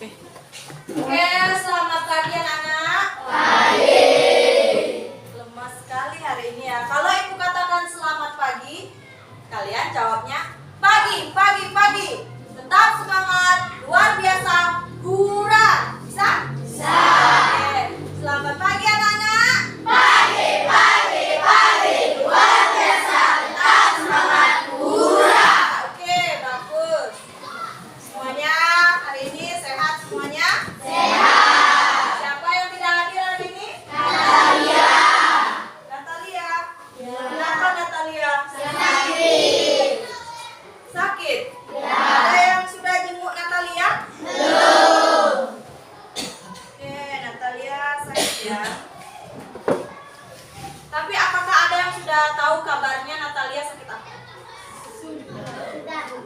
Oke, selamat pagi anak-anak. Pagi. Lemas sekali hari ini ya. Kalau ibu katakan selamat pagi, kalian jawabnya pagi, pagi, pagi. Tetap semangat, luar biasa, hura. Bisa? Bisa. Oke, selamat pagi anak-anak. Pagi, pagi, pagi, luar biasa, tetap semangat, hura. Oke, bagus. Semuanya hari ini sehat semuanya? Sehat. Siapa yang tidak hadir hari ini? Natalia. Natalia. Ya. Kenapa Natalia? Sakit. Sakit? Ya. Ada yang sudah jenguk Natalia? Belum. Oke, Natalia sakit ya. Tapi apakah ada yang sudah tahu kabarnya Natalia sakit apa?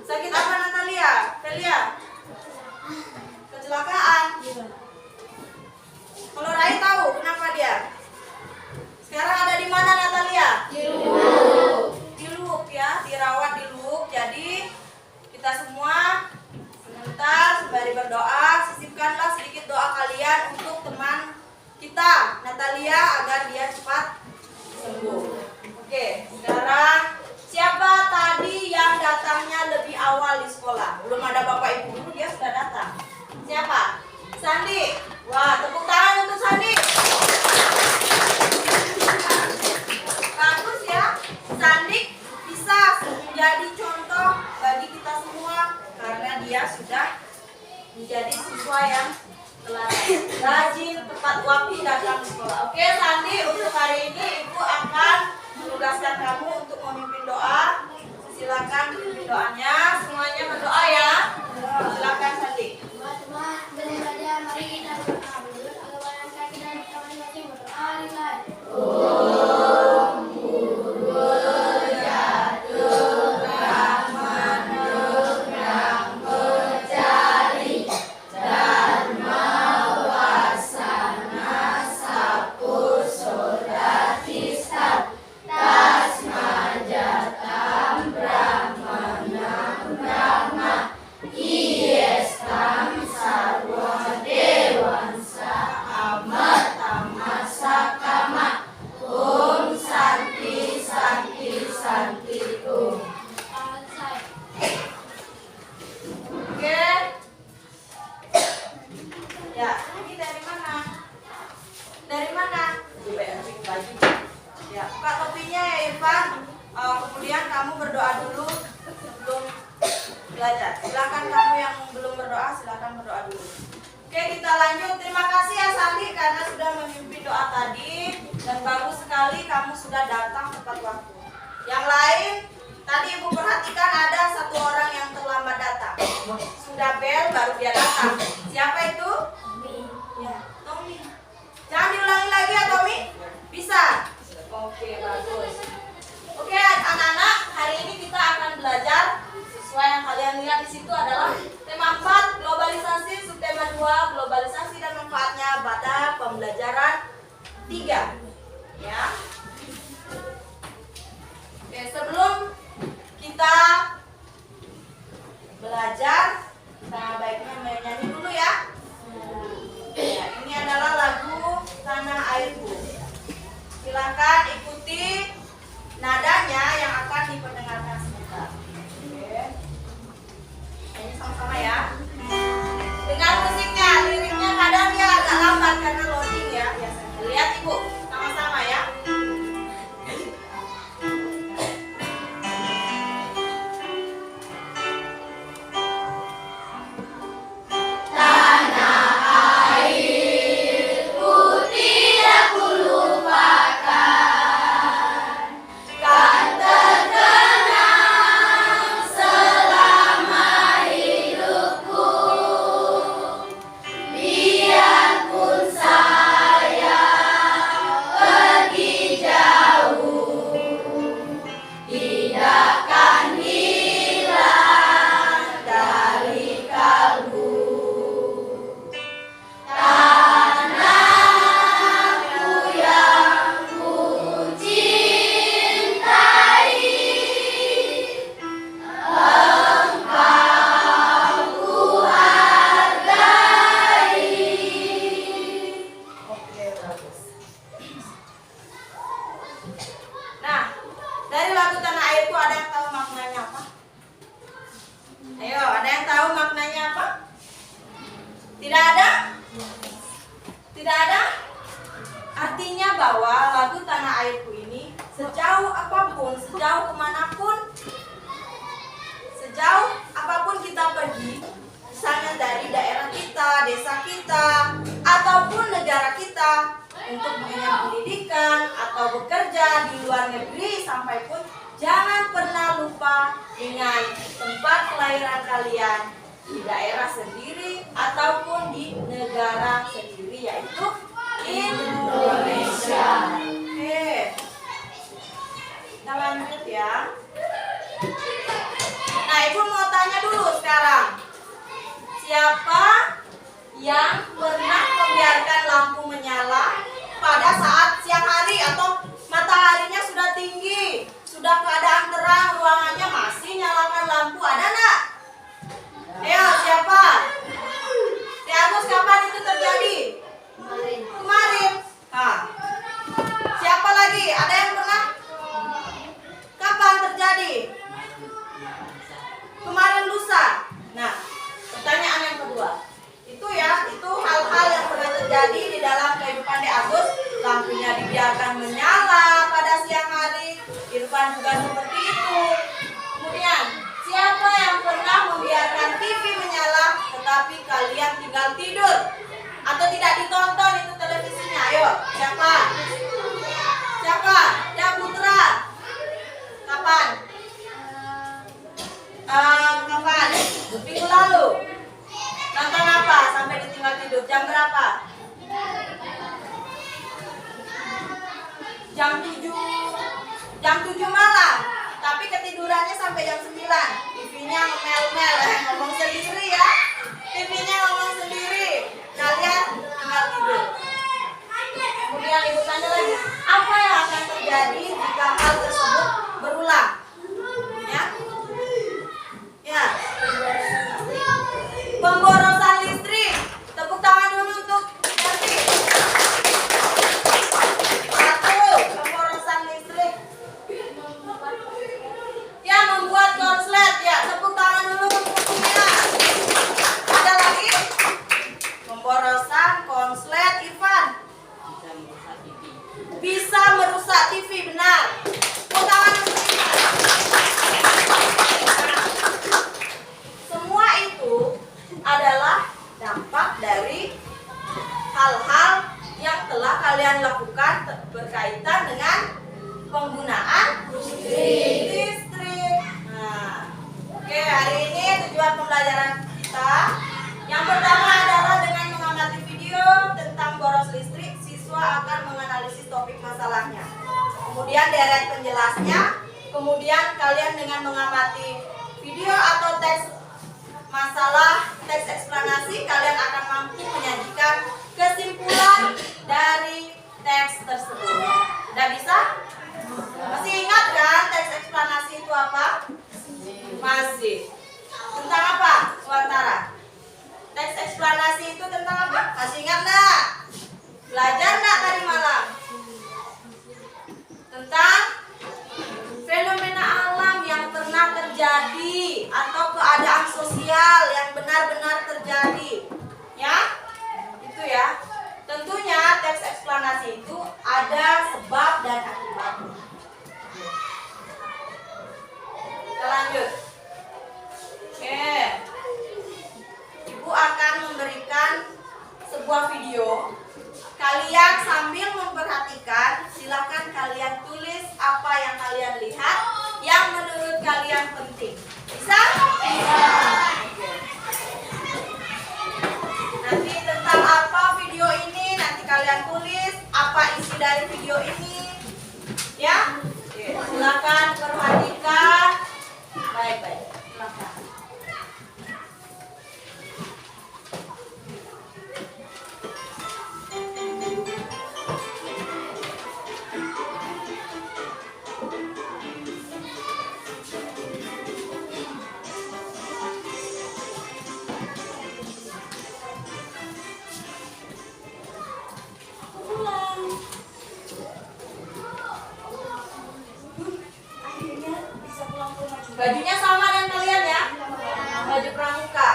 Sakit apa Natalia? Velia? Kecelakaan. Kalau Rai tahu kenapa dia? Sekarang ada di mana Natalia? Di Luwuk. Di Luwuk ya, dirawat di Luwuk. Jadi kita semua sebentar sembari berdoa, sisipkanlah sedikit doa kalian untuk teman kita Natalia agar dia cepat sembuh. Oke, sekarang siapa tadi yang datangnya lebih awal di sekolah? Belum ada bapak ibu dulu, dia sudah datang. Siapa? Sandi. Wah, tepuk tangan untuk Sandi. Bagus ya. Sandi bisa menjadi contoh bagi kita semua karena dia sudah menjadi siswa yang telaten, rajin, tepat waktu datang ke sekolah. Oke, Sandi, untuk hari ini Ibu akan menugaskan kamu untuk memimpin doa. Silakan pimpin doanya. Semuanya berdoa ya. Silakan Sandi. Teman-teman, sebelum belajar, mari kita berdoa. Menurut agama yang kaki dan kita masing-masing berdoa dimulai. Oke. Ya, ini dari mana? Dari mana? Ya, buka topinya ya Irfan. Kemudian kamu berdoa dulu sebelum belajar. Silakan kamu yang belum berdoa, silakan berdoa dulu. Oke, kita lanjut. Terima kasih ya Sandi karena sudah memimpin doa tadi dan bagus sekali kamu sudah datang tepat waktu. Yang lain, tadi Ibu perhatikan ada satu orang yang terlambat datang. Sudah bel baru dia datang. Siapa itu? Ya, Tommy. Jangan diulangi lagi ya Tommy. Bisa? Oke, bagus. Oke, anak-anak, hari ini kita akan belajar sesuai yang kalian lihat di situ adalah tema 4 globalisasi, subtema 2 globalisasi dan manfaatnya pada pembelajaran 3. Ya. Oke, sebelum kita belajar, kita baiknya menyanyi dulu negara kita untuk mengenyam pendidikan atau bekerja di luar negeri, sampai pun jangan pernah lupa dengan tempat kelahiran kalian di daerah sendiri ataupun di negara sendiri, yaitu Indonesia. Oke, kita lanjut ya. Nah, Ibu mau tanya dulu sekarang, siapa yang pernah membiarkan lampu menyala pada saat siang hari atau mataharinya sudah tinggi, sudah keadaan terang, ruangannya masih nyalakan lampu? Ada enggak? Ayo, siapa? Si Agus, kapan itu terjadi? Kemarin. Nah, siapa lagi? Ada yang pernah? Kapan terjadi? Kemarin lusa. Nah, pertanyaan yang kedua. Itu hal-hal yang pernah terjadi di dalam kehidupan Dek Agus. Lampunya dibiarkan menyala pada siang hari. Irfan juga seperti itu. Kemudian, siapa yang pernah membiarkan TV menyala tetapi kalian tinggal tidur atau tidak ditonton itu televisinya? Ayo, siapa? Siapa? Ya, Putra. Kapan? Kapan? Minggu lalu. Nonton apa sampai ditinggal tidur? Jam berapa? Jam 7 malam. Tapi ketidurannya sampai jam 9. TV-nya ngomel-ngomel, ngomong sendiri ya. TV-nya ngomong sendiri. Kalian tinggal tidur. Kemudian Ibu tanya lagi, apa yang akan terjadi jika hal tersebut berulang? Ya? Ya. Pemborosan listrik. Tepuk tangan dulu untuk Yanti. 1. Pemborosan listrik. Ya, membuat konslet. Ya, tepuk tangan dulu untuk Kumia. Ada lagi? Pemborosan konslet, Irfan. Bisa merusak TV, benar. Tepuk tangan untuk Irfan. Semua itu adalah dampak dari hal-hal yang telah kalian lakukan berkaitan dengan penggunaan listrik. Nah, oke, hari ini tujuan pembelajaran kita yang pertama adalah dengan mengamati video tentang boros listrik, siswa akan menganalisis topik masalahnya. Kemudian deret penjelasnya, kemudian kalian dengan mengamati video atau teks masalah, teks eksplanasi, kalian akan mampu menyajikan kesimpulan dari teks tersebut. Udah bisa? Masih ingat kan teks eksplanasi itu apa? Masih. Tentang apa, Suantara? Teks eksplanasi itu tentang apa? Masih ingat enggak? Belajar enggak tadi malam? Tentang fenomena alam yang pernah terjadi atau keadaan sosial yang benar-benar terjadi. Ya? Itu ya. Tentunya teks eksplanasi itu ada sebab dan akibatnya. Kita lanjut. Oke. Ibu akan memberikan sebuah video. Kalian sambil memperhatikan, silakan kalian tulis apa yang kalian lihat yang menurut kalian penting. Bisa? Bisa. Nanti tentang apa video ini, nanti kalian tulis apa isi dari video ini. Ya? Oke, silakan perhatikan. Baik-baik. Silakan. Bajunya sama dengan kalian ya? Baju pramuka.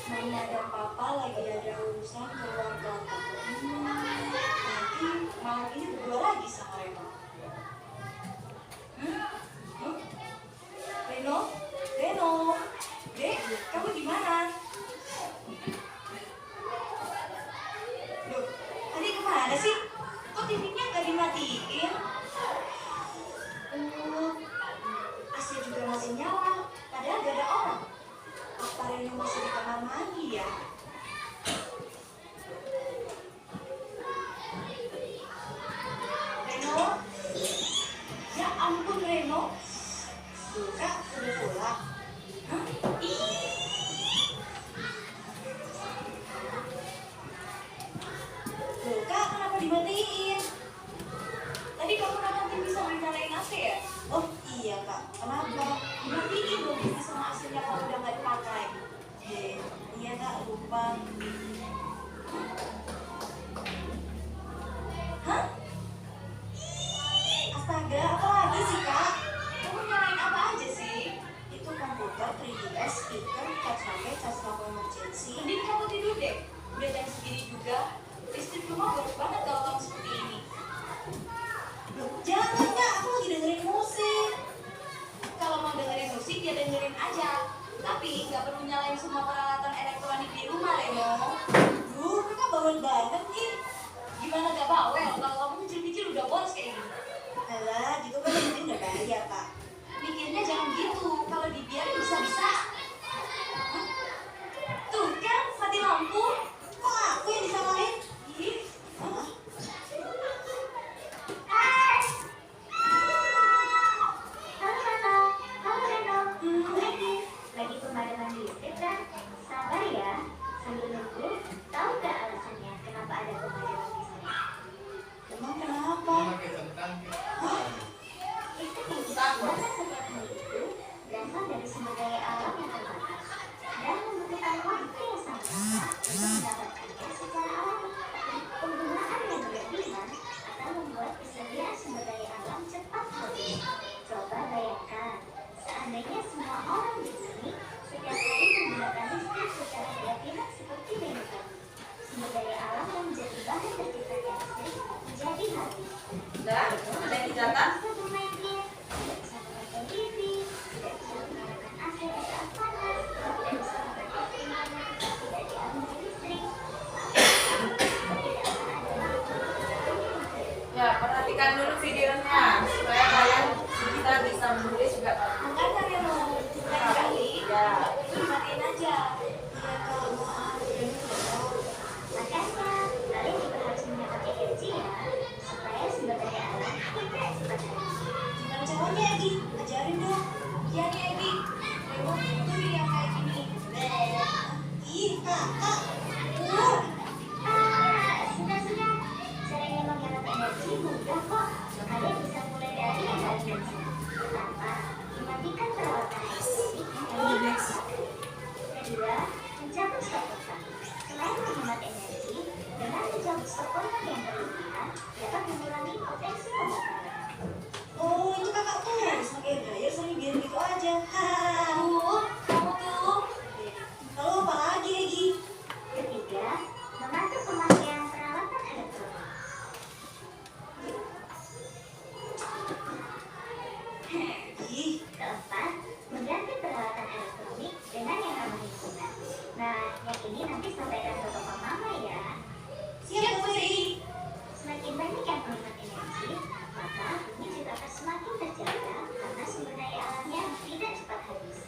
Mama dan papa lagi ada urusan keluar kota. Nanti malam ini berdua lagi sama Reno. Reno? Reno? Dek, kamu di mana? Reno masih di kamar mandi ya? Reno? Ya ampun Reno. Tuh Kak, udah pulang. Hah? Ih. Loh Kak, kenapa dimatiin? Tadi kamu nanti bisa nyalain AC ya? Oh iya Kak, kenapa? Dimatiin dong, ini sama AC-nya kalau udah nggak dipakai. Iya Kak, lupa. Hah? Astaga, apa lagi sih Kak? Kamu nyalain apa aja sih? Itu komputer, 3DS, speaker, charge HP, charge lampu emergency. Mending kamu tidur deh. Udah jam segini juga. Listrik rumah boros banget kalau kamu seperti ini. Loh, jangan Kak, aku lagi dengerin musik. Kalau mau dengerin musik ya dengerin aja. Tapi nggak perlu nyalain semua peralatan elektronik di rumah, Reno. Duh, Kakak bawel banget nih. Gimana gak bawel kalau kamu kecil-kecil udah boros kayak gini? Alah, gitu kan mungkin udah bahaya, Kak. Mikirnya jangan gitu. Kalau dibiarin bisa-bisa. Hah? Tuh kan, mati lampu. Kok aku yang disalahin? Ih, hah? Halo Reno. Lagi. Lagi pemadaman listrik kan? Sabar ya. Sambil nunggu, tahu nggak alasannya kenapa ada pemadaman listrik? Emang kenapa? Listrik yang kita gunakan setiap hari itu berasal dari sumber daya alam yang terbatas dan membutuhkan waktu yang sangat lama untuk mendapatkannya secara alami. Penggunaan yang berlebihan akan membuat kesediaan sumber daya alam cepat habis. Coba bayangkan, seandainya semua orang di sini setiap hari menggunakan listrik secara berlebihan seperti Reno tadi, sumber daya alam yang menjadi bahan terciptanya listrik menjadi habis. Udah dicatat. Bisa bermain game, tidak bisa menonton TV, tidak bisa menggunakan AC di saat panas, tidak bisa menggunakan internet jika tidak diambil listrik. Ya, perhatikan dulu videonya supaya kalian kita bisa menulis juga. Makanya Reno, lain kali Ya. matiin aja. Iya Kak, maaf. Makanya, kalian juga harus mendapat energi ya, supaya sumber daya alam tidak cepat habis. Gimana caranya, Egi? Ajarin dong. Iya nih, Egi. Reno tuh yang kayak gini. Ih, Kakak. Sudah. Caranya menghemat energi mudah kok. Kalian bisa mulai dari yang paling kecil. Pertama, mematikan peralatan elektronik yang digunakan. Kedua, mencabut stop kontak. Selain menghemat energi, dengan mencabut stop kontak yang berlebihan dapat mengurangi potensi pembakaran. Oh, itu kakak tuh harus pakai dryer sama biar gitu aja. Hahaha. Kamu tuh. Lalu apa lagi, Egi? Ketiga, mengatur pemakaian peralatan elektronik. Ih, Keempat, mengganti peralatan elektronik dengan yang ramah lingkungan. Nah, yang ini nanti sampaikan ke papa mama ya. siap Bu Egi. Semakin banyak yang menghemat energi, maka bumi juga akan semakin terjaga karena sumber daya alamnya tidak cepat habis.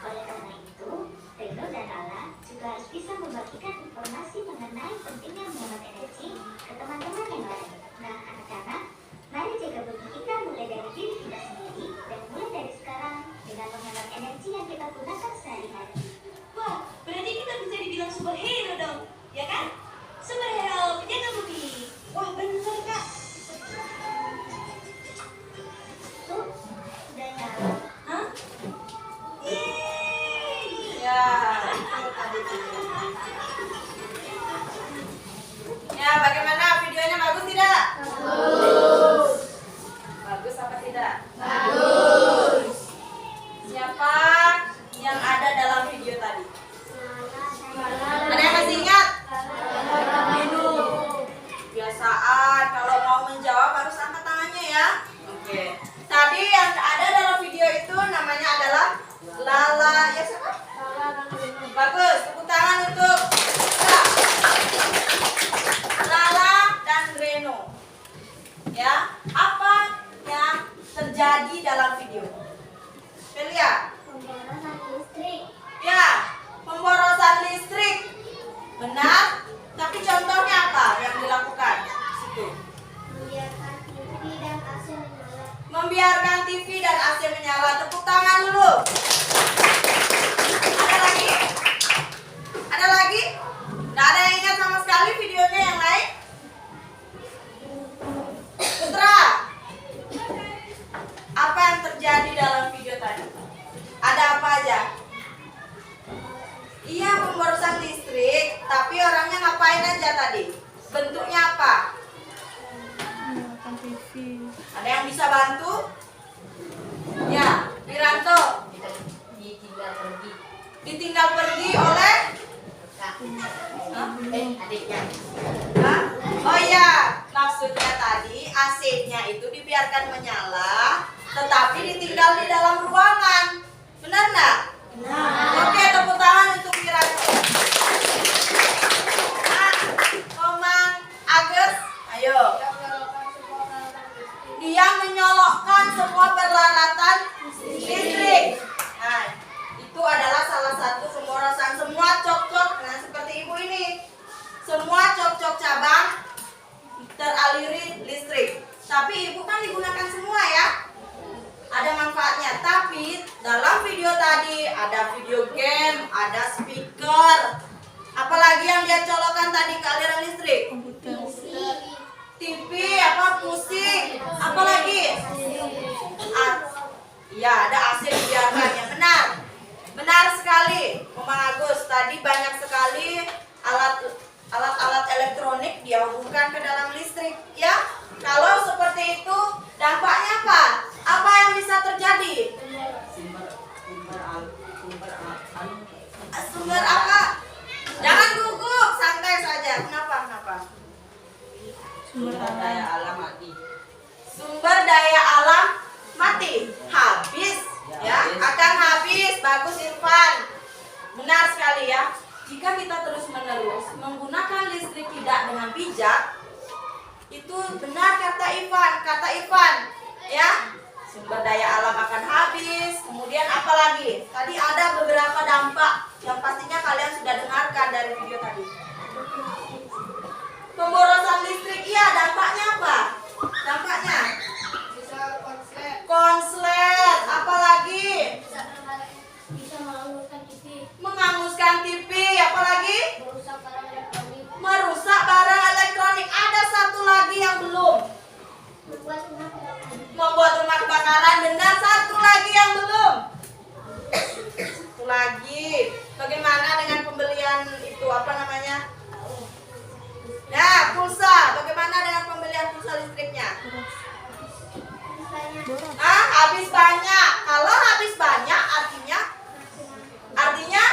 Oleh karena itu, Reno dan Lala juga harus bisa membagikan informasi mengenai pentingnya menghemat energi ke teman-teman yang lain. Nah, anak-anak, mari jaga bumi kita mulai dari diri kita sendiri dan mulai dari sekarang dengan menghemat energi yang kita gunakan sehari-hari. Wah, berarti kita bisa dibilang superhero dong, ya kan? Superhero penjaga bumi. Wah, bener Kak. Tuh, udah nyala. Hah? Yeay. Ya, itu tadi dulu. Ya, bagaimana videonya, bagus tidak? Bagus apa tidak? Bagus. Siapa yang ada dalam video tadi? Ada yang masih ingat? Biasaan kalau mau menjawab harus angkat tangannya ya. Oke. Tadi yang ada dalam video itu namanya adalah Lala. Ya siapa? Bagus. Tepuk tangan untuk Lala. Lala Ditinggal pergi oleh Adiknya. Hah? Oh iya, maksudnya tadi AC-nya itu dibiarkan menyala, tetapi ditinggal di dalam ruangan. Benar nggak? Oke, tepuk tangan untuk Wiranto. Nah, Komang Agus, ayo. Dia menyolokkan semua peralatan listrik. Nah, itu adalah salah satu pemborosan semua cok-cok. Nah, seperti ibu ini, semua cok-cok cabang teraliri listrik. Tapi ibu kan digunakan semua ya. Ada manfaatnya. Tapi dalam video tadi ada video game, ada speaker. Apalagi yang dia colokkan tadi ke aliran listrik? TV, apa pusing, apalagi? Ya, ada AC dibiarkan, ya benar. Benar sekali, Komang Agus. Tadi banyak sekali alat-alat elektronik dia hubungkan ke dalam listrik, ya. Kalau seperti itu, dampaknya apa? Apa yang bisa terjadi? Sumber apa? Jangan gugup, santai saja. Kenapa? Sumber daya alam mati. Sumber daya alam mati, habis, ya, akan habis. Bagus Irfan, benar sekali ya. Jika kita terus-menerus menggunakan listrik tidak dengan bijak, itu benar kata Irfan, ya. Sumber daya alam akan habis. Kemudian apa lagi? Tadi ada beberapa dampak yang pastinya kalian sudah dengarkan dari video tadi. Pemborosan listrik, iya, dampaknya apa? Dampaknya Bisa konslet, apalagi bisa menganguskan TV, menghanguskan TV, apalagi merusak barang elektronik, merusak barang elektronik. Ada satu lagi yang belum, membuat rumah kebakaran. Benar, satu lagi yang belum. Satu lagi, bagaimana dengan pembelian itu, apa namanya? Nah, pulsa. Bagaimana dengan pembelian pulsa listriknya? Habis banyak. Kalau habis banyak artinya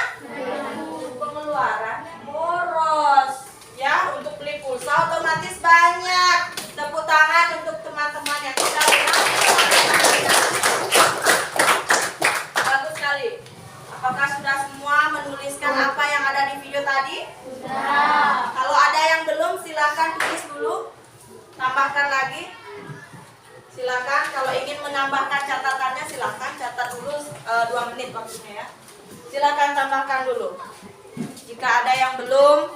pengeluaran boros. Ya, untuk beli pulsa otomatis banyak. Tepuk tangan untuk teman-teman yang sudah benar. Bagus sekali. Apakah sudah semua menuliskan apa yang ada di video tadi? Sudah. Kalau ada yang belum, silakan tulis dulu. Tambahkan lagi. Silakan. Kalau ingin menambahkan catatannya, silakan catat dulu 2 menit waktunya ya. Silakan tambahkan dulu. Jika ada yang belum.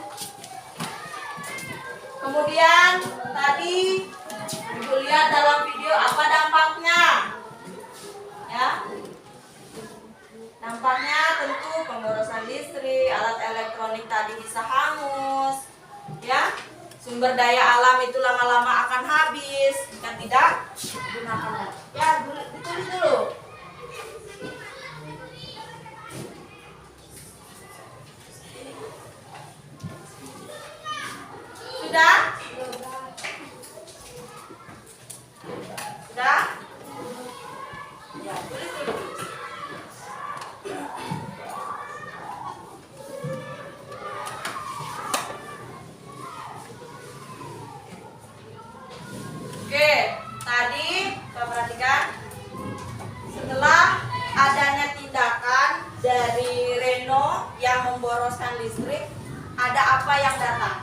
Kemudian tadi Ibu lihat dalam video apa dampaknya? Ya. Dampaknya tentu pemborosan listrik, alat elektronik tadi bisa hangus, ya. Sumber daya alam itu lama-lama akan habis jika tidak digunakan. Ya, ditulis dulu. Sudah? Sudah? Ya, tulis dulu. Oke, tadi kita perhatikan setelah adanya tindakan dari Reno yang memboroskan listrik, ada apa yang datang?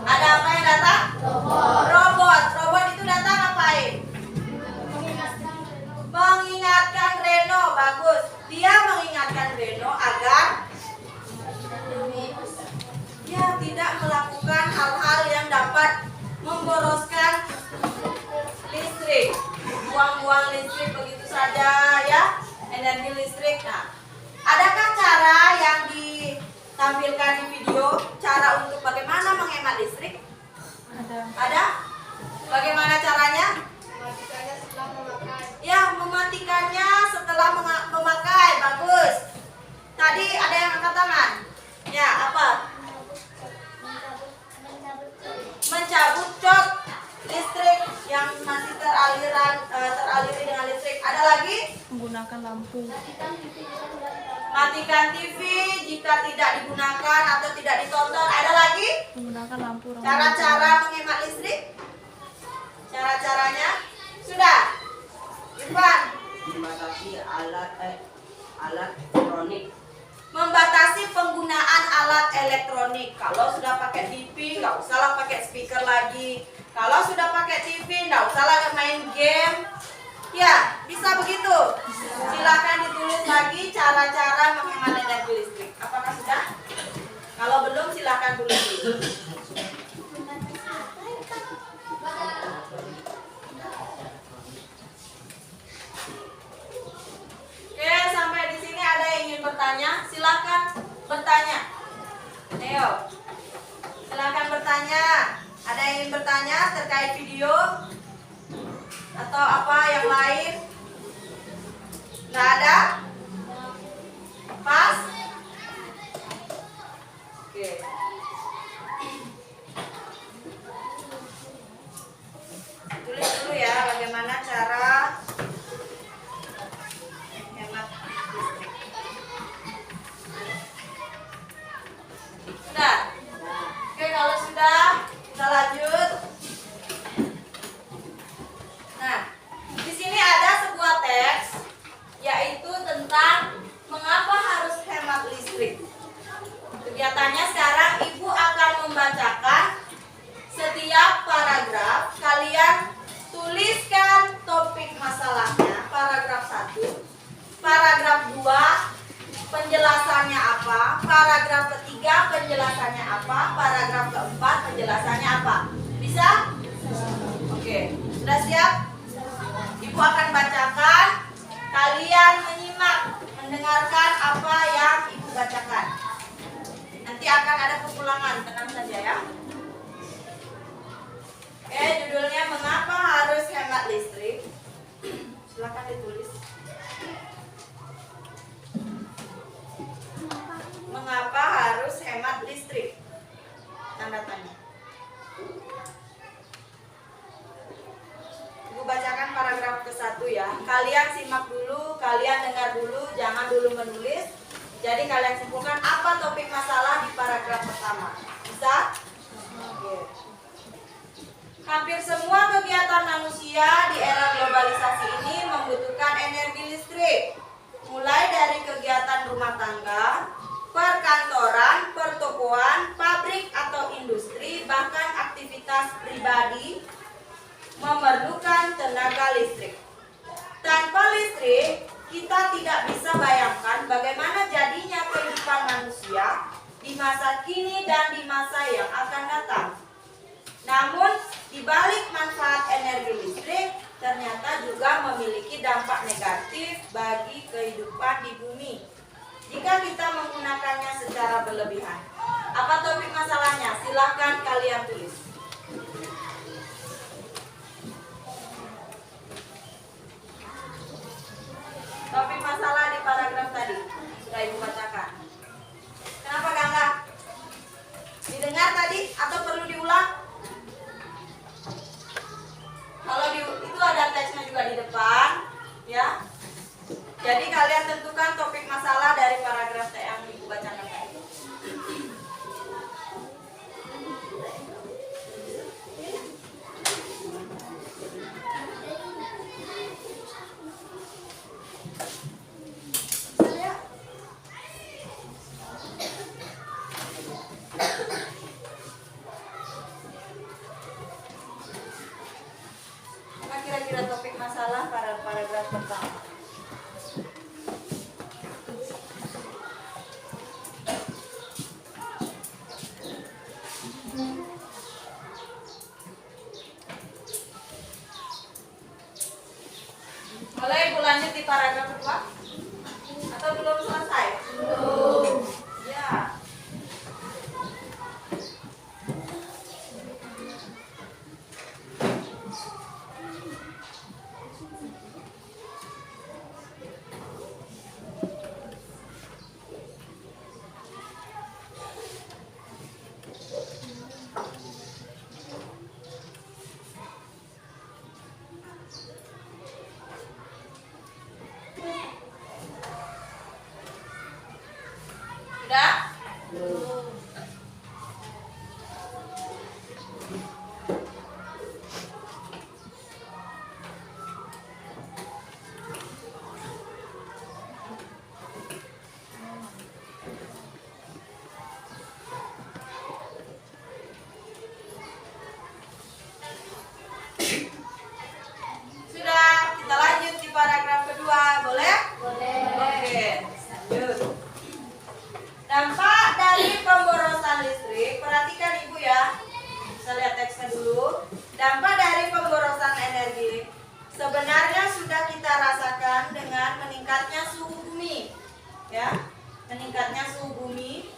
Ada apa yang datang? Robot itu datang ngapain? Mengingatkan Reno. Bagus. Dia mengingatkan Reno agar dia tidak melakukan hal-hal yang dapat memboroskan listrik, buang-buang listrik begitu saja ya, energi listrik. Nah, adakah cara yang ditampilkan di video, cara untuk bagaimana menghemat listrik? Ada? Bagaimana caranya? mematikannya setelah memakai. Ya, mematikannya setelah memakai. Bagus. Tadi ada yang angkat tangan. Ya, apa? Mencabut cok listrik yang masih teraliri dengan listrik. Ada lagi? Menggunakan lampu. Matikan TV jika tidak digunakan atau tidak ditonton. Ada lagi? Menggunakan lampu ramah. Cara-cara menghemat listrik? Cara-caranya? Sudah? Irfan? Membatasi alat elektronik. Membatasi penggunaan alat elektronik. Kalau sudah pakai TV, nggak usahlah pakai speaker lagi. Kalau sudah pakai TV, nggak usahlah main game. Ya, bisa begitu. Silakan ditulis lagi cara-cara menghemat energi listrik. Apakah sudah? Kalau belum, silakan tulis. Oke, sampai di sini ada yang ingin bertanya? Silakan bertanya. Ayo, silakan bertanya. Ada yang ingin bertanya terkait video atau apa yang lain? Nggak ada? Pas? Oke. Tulis dulu ya bagaimana cara hemat listrik. Sudah? Oke, kalau sudah kita lanjut. Nah, di sini ada sebuah teks yaitu tentang mengapa harus hemat listrik. Kegiatannya sekarang Ibu akan membacakan setiap paragraf. Kalian tuliskan topik masalahnya. Paragraf 1, paragraf 2, penjelasannya apa, paragraf ketiga penjelasannya apa, paragraf keempat penjelasannya apa. Bisa? Oke, sudah siap? Ibu akan bacakan, kalian menyimak, mendengarkan apa yang Ibu bacakan. Nanti akan ada pengulangan, tenang saja ya. Oke, judulnya mengapa harus hemat listrik. Silakan ditulis. Mengapa harus hemat listrik? Tanda tanya. Ibu bacakan paragraf ke-1 ya. Kalian simak dulu, kalian dengar dulu, jangan dulu menulis. Jadi kalian simpulkan apa topik masalah di paragraf pertama. Bisa? Oke. Hampir semua kegiatan manusia di era globalisasi ini membutuhkan energi listrik. Mulai dari kegiatan rumah tangga, perkantoran, pertokoan, pabrik atau industri, bahkan aktivitas pribadi memerlukan tenaga listrik. Tanpa listrik, kita tidak bisa bayangkan bagaimana jadinya kehidupan manusia di masa kini dan di masa yang akan datang. Namun, di balik manfaat energi listrik, ternyata juga memiliki dampak negatif bagi kehidupan di bumi jika kita menggunakannya secara berlebihan. Apa topik masalahnya? Silahkan kalian tulis. Topik masalah di paragraf tadi sudah Ibu bacakan. Kenapa Gangga? Didengar tadi atau perlu diulang? Kalau itu ada teksnya juga di depan, ya. Jadi kalian tentukan topik masalah dari paragraf yang Ibu bacakan tadi. Sudah? Sudah, kita lanjut di paragraf kedua, boleh? Oke, lanjut. Dampak dari pemborosan listrik, perhatikan Ibu ya. Bisa lihat teksnya dulu. Dampak dari pemborosan energi sebenarnya sudah kita rasakan dengan meningkatnya suhu bumi. Ya, meningkatnya suhu bumi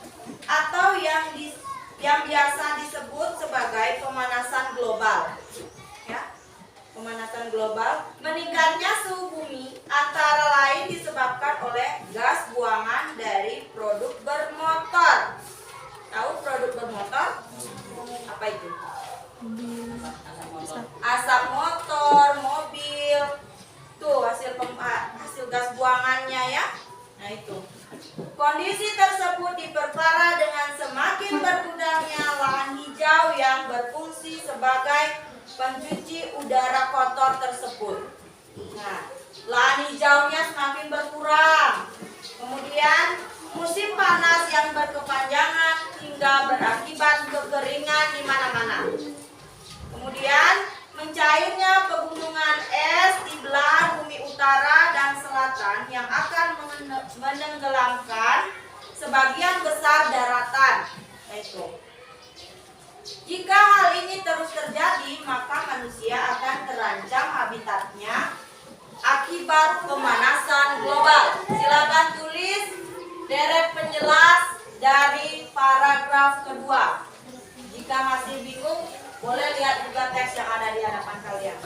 atau yang biasa disebut sebagai pemanasan global. Ya. Pemanasan global, meningkatnya suhu bumi antara lain disebabkan oleh gas buangan dari produk bermotor. Tahu produk bermotor? Apa itu? Asap motor, mobil. Tuh hasil gas buangannya ya. Nah itu. Kondisi tersebut diperparah dengan semakin berkurangnya lahan hijau yang berfungsi sebagai pencuci udara kotor tersebut. Nah, lahan hijaunya semakin berkurang. Kemudian musim panas yang berkepanjangan hingga berakibat kekeringan di mana-mana. Kemudian mencairnya pegunungan es di belahan bumi utara dan selatan yang akan menenggelamkan sebagian besar daratan. Itu. Jika hal ini terus terjadi, maka manusia akan terancam habitatnya akibat pemanasan global. Silakan tulis deret penjelas dari paragraf kedua. Jika masih bingung, boleh lihat juga teks yang ada di hadapan kalian.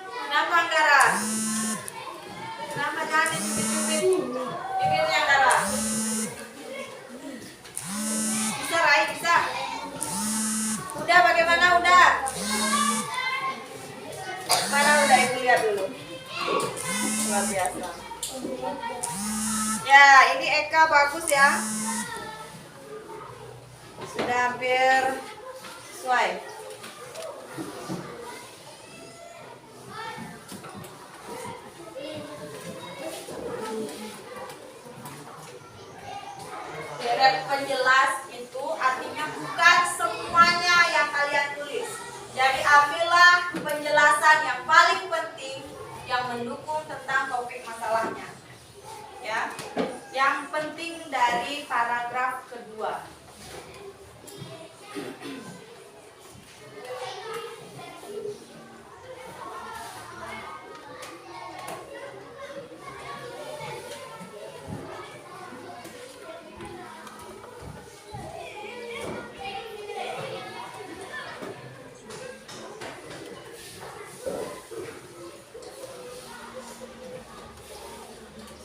Kenapa Anggara? Kenapa jangan dicubit-cubit bibirnya Anggara? Bisa Rai, bisa. Udah bagaimana udah? Mana udah Ibu lihat dulu. Luar biasa. Ya, ini Eka bagus ya. Sudah hampir sesuai. Deret penjelas itu artinya bukan semuanya yang kalian tulis. Jadi ambillah penjelasan yang paling penting yang mendukung tentang topik masalahnya. Ya. Yang penting dari paragraf kedua.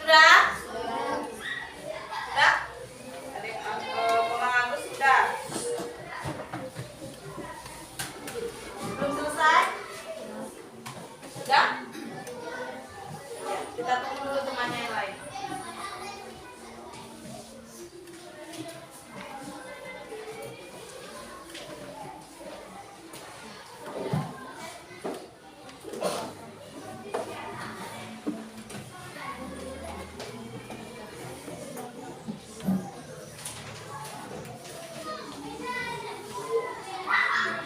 Sudah? Sudah? Adik Komang Agus sudah? Belum selesai? Sudah? Ya, kita tunggu dulu temannya yang lain.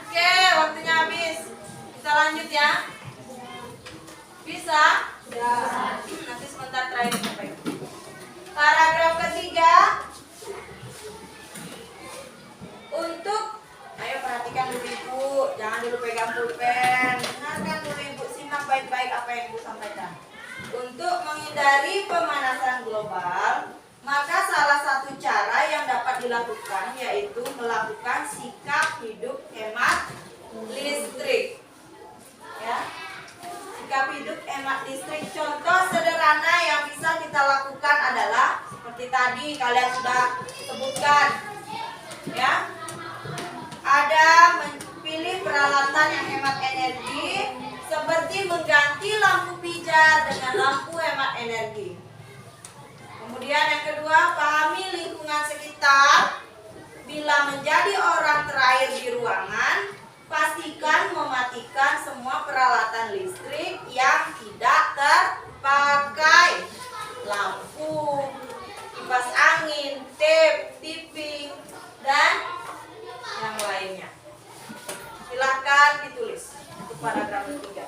Oke, waktunya habis. Kita lanjut ya. Bisa? Ya. Nanti sebentar terakhir sampai. Paragraf ketiga. Untuk, ayo perhatikan dulu Ibu, jangan dulu pegang pulpen. Dengarkan dulu Ibu, simak baik-baik apa yang Ibu sampaikan. Untuk menghindari pemanasan global, maka salah satu cara yang dapat dilakukan yaitu melakukan sikap hidup hemat listrik. Ya. sikap hidup hemat listrik. Contoh sederhana yang bisa kita lakukan adalah seperti tadi kalian sudah sebutkan, ya. Ada pilih peralatan yang hemat energi seperti mengganti lampu pijar dengan lampu hemat energi. Kemudian yang kedua, pahami lingkungan sekitar. Bila menjadi orang terakhir di ruangan, pastikan mematikan semua peralatan listrik yang tidak terpakai. Lampu, kipas angin, tape, TV, dan yang lainnya. Silakan ditulis untuk paragraf ketiga.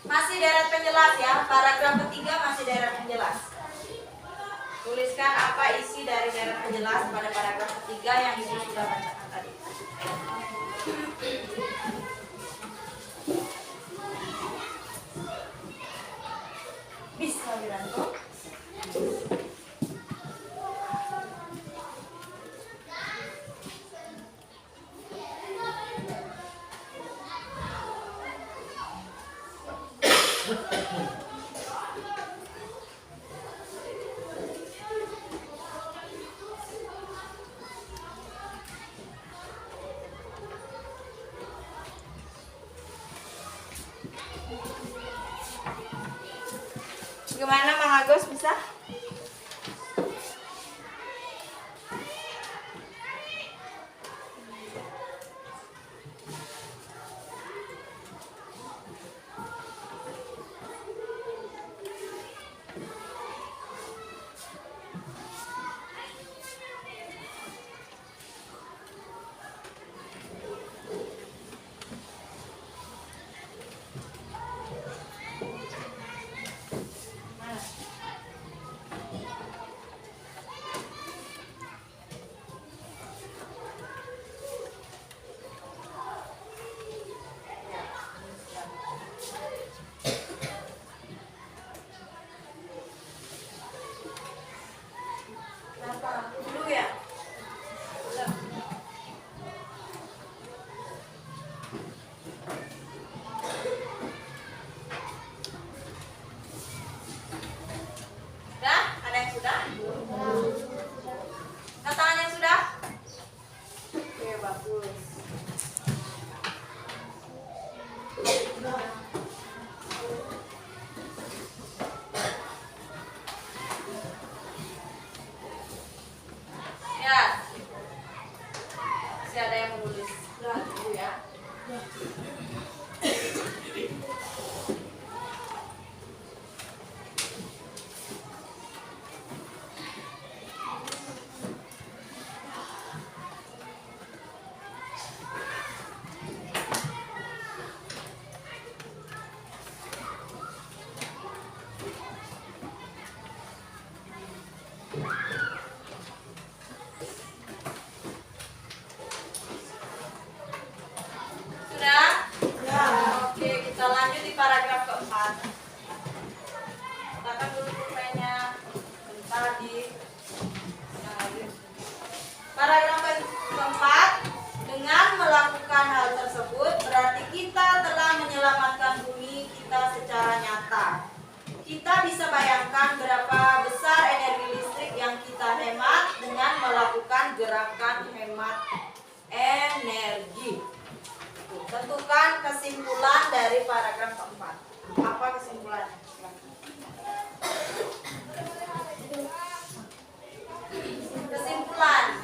Masih deret penjelas ya, paragraf ketiga masih deret penjelas. Tuliskan apa isi dari deret penjelas pada paragraf ketiga yang ibu sudah bacakan tadi. Bisa Wiranto. Gimana Mang Agus, bisa? Dulu ya. Sudah? Ada yang sudah? Katakan yang sudah? Oke, bagus. Ya, masih ada yang menulis. Sudah dulu ya. Sudah? Oke, kita lanjut di paragraf keempat. Letakkan dulu pulpennya. Bentar di paragraf keempat. Dengan melakukan hal tersebut berarti kita telah menyelamatkan bumi kita secara nyata. Kita bisa bayangkan berapa besar energi listrik yang kita hemat dengan melakukan gerakan hemat energi. Tentukan kesimpulan dari paragraf keempat. Apa kesimpulannya? Kesimpulannya.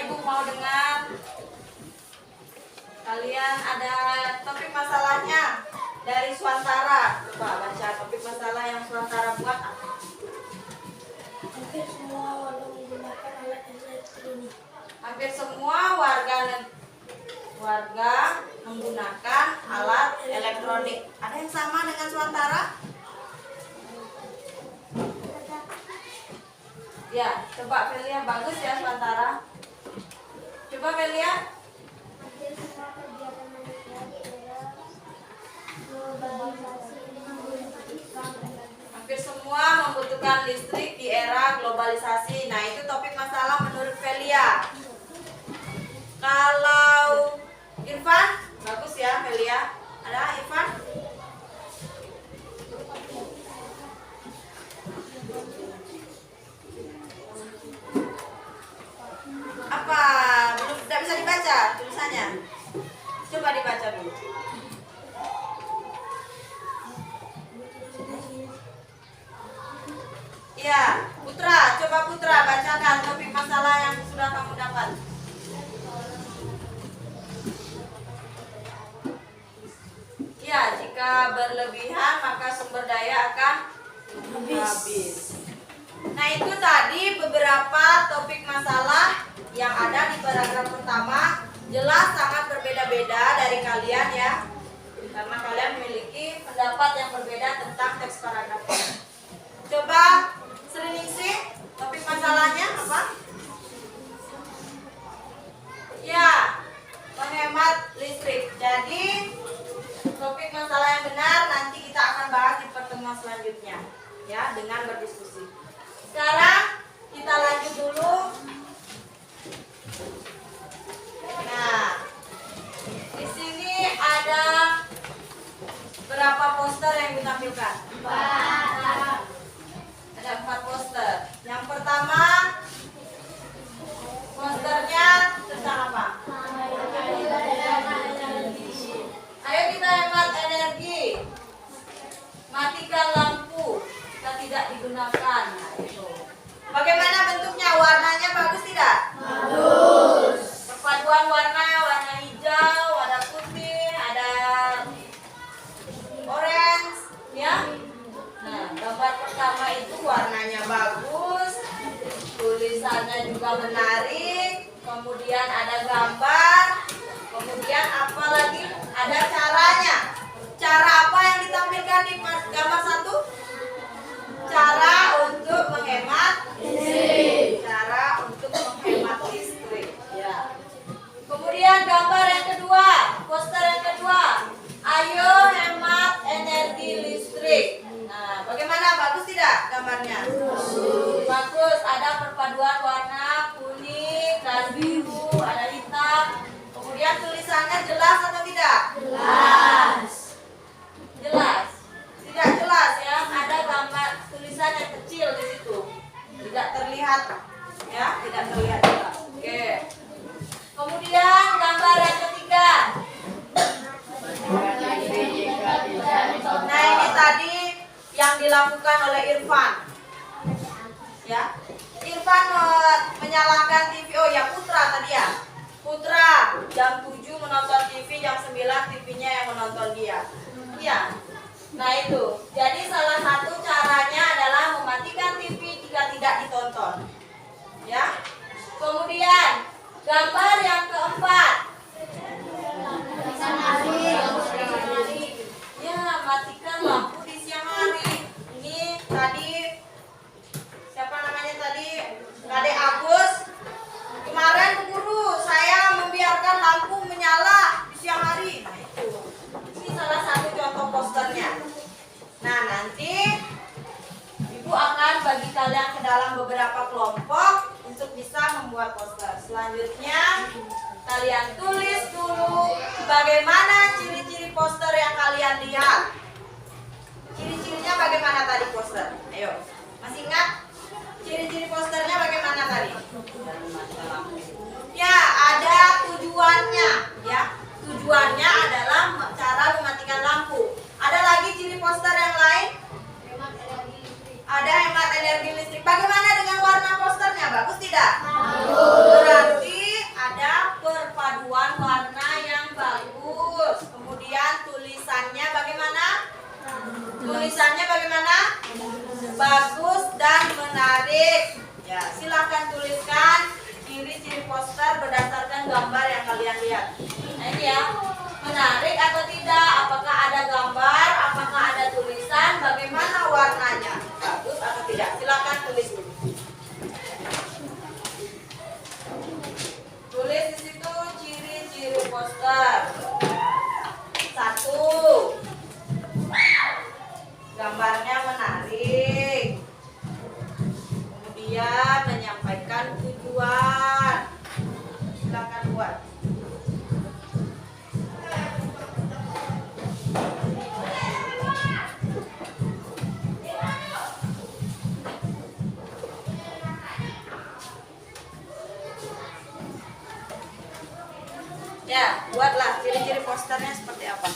Ibu mau dengar? Kalian ada topik masalahnya dari Swantara. Coba baca topik masalah yang Swantara buat apa? Hampir semua warga menggunakan alat elektronik. Hampir semua warga menggunakan alat elektronik. Ada yang sama dengan Swantara? Ya, coba Velia, bagus ya Swantara. Coba Velia. Hampir semua kegiatan manusia di era globalisasi membutuhkan Hampir semua membutuhkan listrik di era globalisasi. Nah, itu topik masalah menurut Velia. Kalau Irfan, bagus ya Velia. Ada Irfan? Apa? Belum, tidak bisa dibaca tulisannya. Coba dibaca dulu. Iya, Putra, coba Putra bacakan topik masalah yang sudah kamu dapat. Ya, jika berlebihan maka sumber daya akan habis. Nah, itu tadi beberapa topik masalah yang ada di paragraf pertama. Jelas sangat berbeda-beda dari kalian ya. Karena kalian memiliki pendapat yang berbeda tentang teks paragraf. Coba Sriningsih, topik masalahnya apa? Ya, menghemat listrik. Jadi topik masalah yang benar nanti kita akan bahas di pertemuan selanjutnya ya, dengan berdiskusi. Sekarang kita lanjut dulu. Nah, di sini ada berapa poster yang ditampilkan? Ada 4 poster. Yang pertama, posternya tentang apa? Ayo kita hemat energi. Matikan lampu jika tidak digunakan. Nah, itu. Bagaimana bentuknya? Warnanya bagus tidak? Bagus. Perpaduan warna hijau, ada putih, ada orange, ya. Nah, gambar pertama itu warnanya bagus, tulisannya juga menarik, kemudian ada gambar, kemudian apa lagi? Ada caranya. Cara apa yang ditampilkan di gambar 1? Cara untuk menghemat listrik. Cara untuk menghemat listrik. Ya. Kemudian gambar yang kedua, poster yang kedua. Ayo hemat energi listrik. Nah, bagaimana? Bagus tidak gambarnya? Bagus. Ada perpaduan warna kuning dan biru, ada hitam. Kemudian tulisannya jelas atau tidak? Jelas. Jelas. Tidak jelas ya. Ada gambar tulisan yang kecil di situ. Tidak terlihat ya, tidak terlihat juga. Oke. Kemudian gambar yang ketiga. Nah, ini tadi yang dilakukan oleh Irfan. Ya. Irfan menyalakan TV. Oh ya, Putra tadi ya. Putra jam 7 menonton TV, jam 9 TV-nya yang menonton dia. Iya. Nah, itu. Jadi salah satu caranya adalah mematikan TV jika tidak ditonton. Ya. Kemudian gambar yang keempat. Ya, matikan lampu di siang hari. Ini tadi siapa namanya tadi? Kade Agus. Kemarin guru saya membiarkan lampu menyala di siang hari. Nah, itu. Ini salah satu contoh posternya. Nah, nanti Ibu akan bagi kalian ke dalam beberapa kelompok untuk bisa membuat poster. Selanjutnya, kalian tulis dulu bagaimana ciri-ciri poster yang kalian lihat. Ciri-cirinya bagaimana tadi poster? Ayo, masih ingat? Ciri-ciri posternya bagaimana tadi? Ya, ada tujuannya. Ya, tujuannya adalah cara mematikan lampu. Ada lagi ciri poster yang lain? Ada hemat energi listrik. Bagaimana dengan warna posternya? Bagus tidak? Bagus. Berarti sepanjang gambar yang kalian lihat. Nah ini ya, menarik atau tidak? Apakah ada gambar? Apakah ada tulisan? Bagaimana warnanya? Bagus atau tidak? Silakan tulis dulu. Tulis di situ ciri-ciri poster. 1. Gambarnya menarik. Kemudian menyampaikan tujuan. Silakan buat. Ya, buatlah ciri-ciri posternya seperti apa.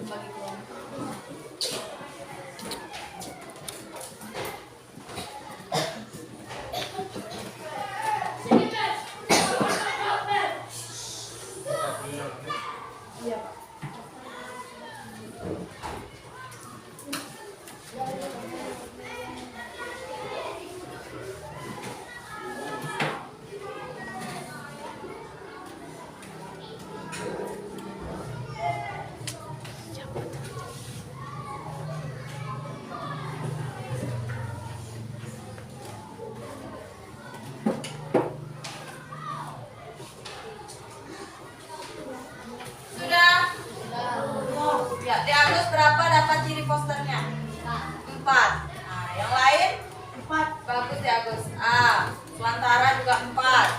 Bagi kelompok. Iya, Pak. Sudah? Ya, di Agus berapa dapat ciri posternya? 4. Nah, yang lain? 4. Bagus ya Agus. Suantara juga 4.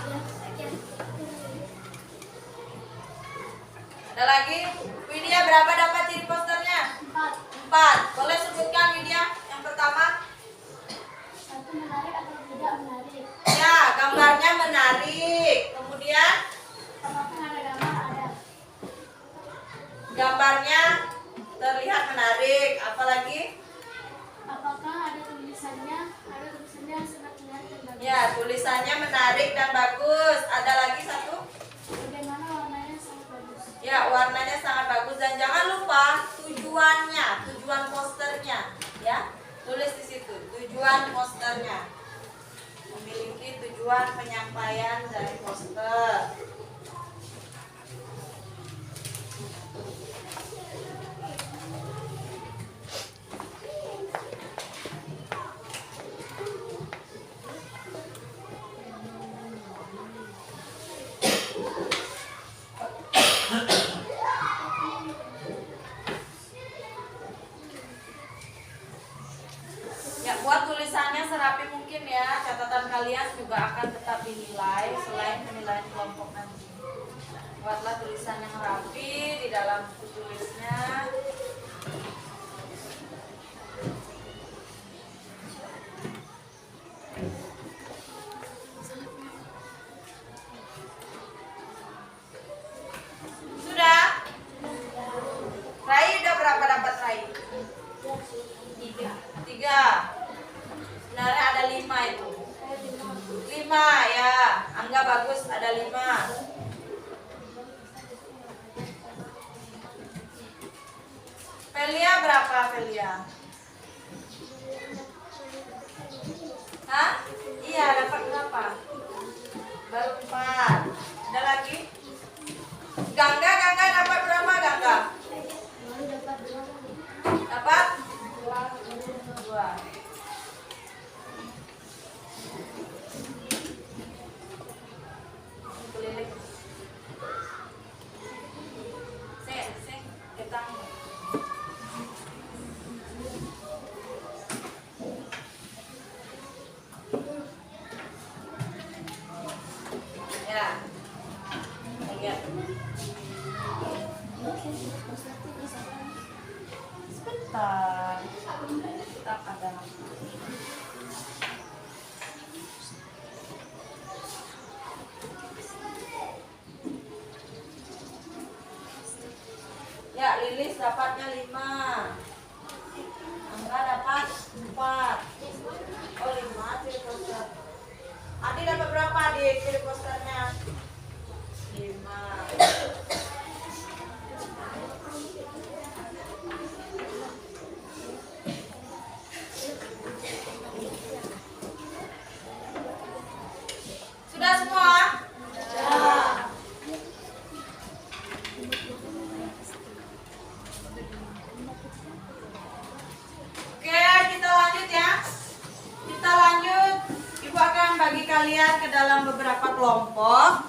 Ada lagi? Widya berapa dapat ciri posternya? 4. Boleh sebutkan Widya yang pertama? Satu, menarik atau tidak menarik? Ya, gambarnya menarik. Kemudian Apakah ada gambar? Ada. gambarnya terlihat menarik. Apalagi? Apakah ada tulisannya? Ada tulisannya yang sangat menarik dan bagus. Ya, tulisannya menarik dan bagus. Ada lagi satu? Bagaimana warnanya sangat bagus? Ya, warnanya sangat bagus dan jangan lupa tujuannya, tujuan posternya, ya. Tulis di situ tujuan posternya. Memiliki tujuan penyampaian dari poster. Ya, buat tulisannya serapi mungkin ya. Catatan kalian juga akan tetap dinilai selain penilaian kelompok nanti. Buatlah tulisan yang rapi di dalam buku tulisnya. Sudah? Rai udah berapa dapat Rai? 3. Sebenarnya ada 5 itu. 5 ya. Angga bagus ada 5. Velia berapa Velia? Hah? Iya dapat berapa? Baru 4. Ada lagi? Gangga dapat berapa Gangga? Dapat? 2. Keliling. Ketang. Ya. Lihat. Sebentar. Kita ada. Ya, Lilis dapatnya 5. Angga dapat 4. kiri posternya. 5. Sudah semua? Sudah. Oke, kita lanjut ya. Kita lanjut. Ibu akan bagi kalian ke dalam beberapa kelompok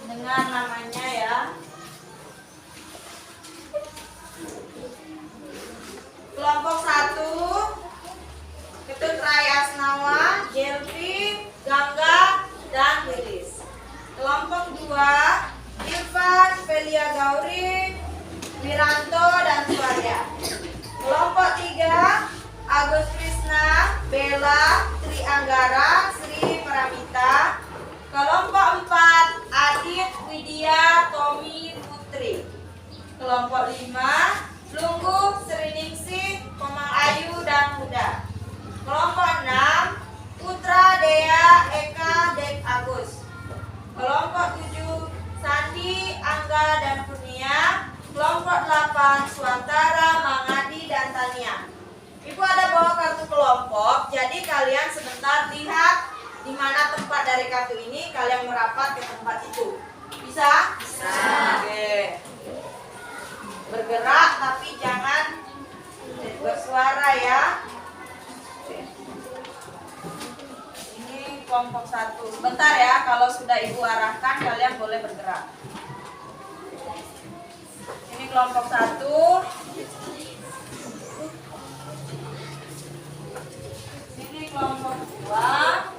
dengan namanya ya. Kelompok 1, Ketut Rai Asnawa, Jelvi, Gangga, dan Lilis. Kelompok 2, Irfan, Velia Gauri, Wiranto, dan Suarya. Kelompok 3, Agus Krisna, Bella, Tri Anggara, Sri Pramita. Kelompok 4, Adit, Widya, Tommy, Putri. Kelompok 5, Lungguh, Sriningsih, Komang Ayu, dan Huda. Kelompok 6, Putra, Dea, Eka, Dek Agus. Kelompok 7, Sandi, Angga, dan Kurnia. Kelompok 8, Suantara, Mangadi, dan Tania. Ibu ada bawa kartu kelompok, jadi kalian sebentar lihat di mana tempat dari kartu ini, kalian merapat ke tempat itu. Bisa? Bisa. Oke. Bergerak tapi jangan bersuara ya. Oke. Ini kelompok 1. Sebentar ya, kalau sudah ibu arahkan kalian boleh bergerak. Ini kelompok 1. Ini kelompok 2.